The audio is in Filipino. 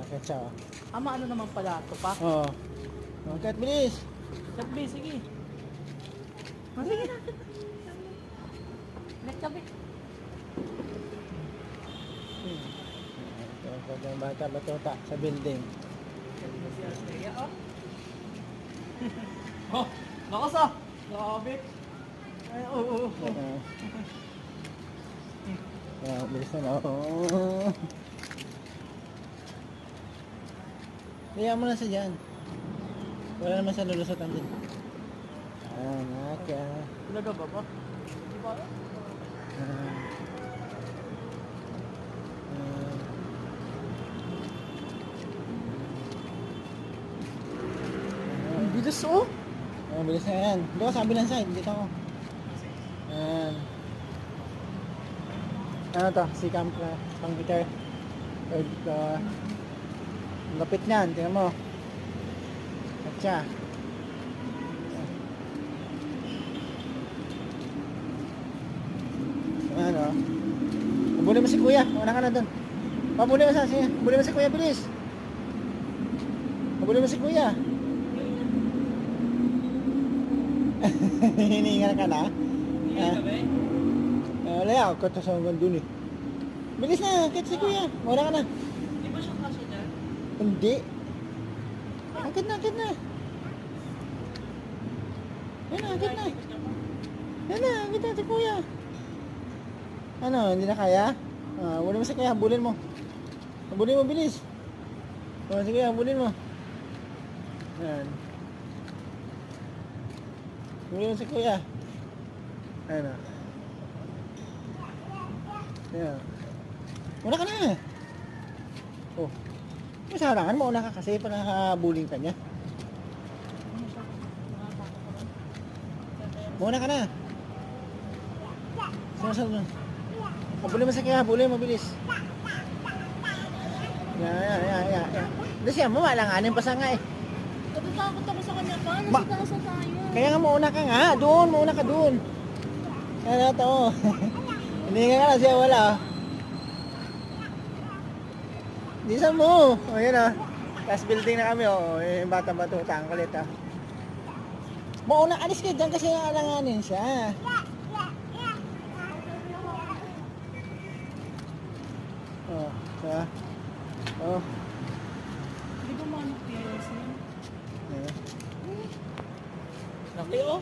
Akit siya, oh. Ama, ano naman pala ito pa? Oo. Akit, bilis. Sabi, sige. Sige na. Nagsabi. Ito yung bata batuta sa building. Oh, nakas ah. Grabe. Ay, oo. Bilis na, oh. Kaya mo na sa dyan. Wala naman sa lulusotan din. Naka. Talaga ba ba? Di ba? Ang bilis oh. Bilis na yan. Doon sa kabilang side. Dito ako. Ano to? Si Camp pang Peter. Lapit niyan. Tingnan mo. At siya. Ano? Pabuli mo si Kuya. Wala ka na doon. Pabuli mo sa siya. Pabuli mo si Kuya. Bilis. Pabuli mo si Kuya. Hiningal ka na? Wala ako. Katasangan dun eh. Bilis na. Kahit si Kuya. Wala ka na. Di ba siya kasya dyan? Hindi. Agad na, agad na. Yan na, agad na. Yan na, agad na si Kuya. Ano, hindi na kaya? Habulin mo si Kuya, habulin mo. Habulin mo, bilis. Sige, habulin mo. Yan. Habulin mo si Kuya. Ayan na. Yan. Una ka na. Oh. Sa harangan mo, una ka kasi pa nakabuling ka niya. Muna ka na. Sino. Habulin mo sa kaya, habulin mo, bilis. Yan. Doon siya mo, malanganin pa sa nga eh. Natatakot ako sa kanya pa. Nasa taasa tayo. Kaya nga mauna ka nga, doon, mauna ka doon. Ano to? Hindi nga na siya wala. Di sa mo. O yan o. Last building na kami o. Yung bata-batuta ang kulit o. Mauna, alis ka dyan kasi alanganin siya. Oh, siya. Oh. Hindi ba manok PS yun? Yeah. Laki oh.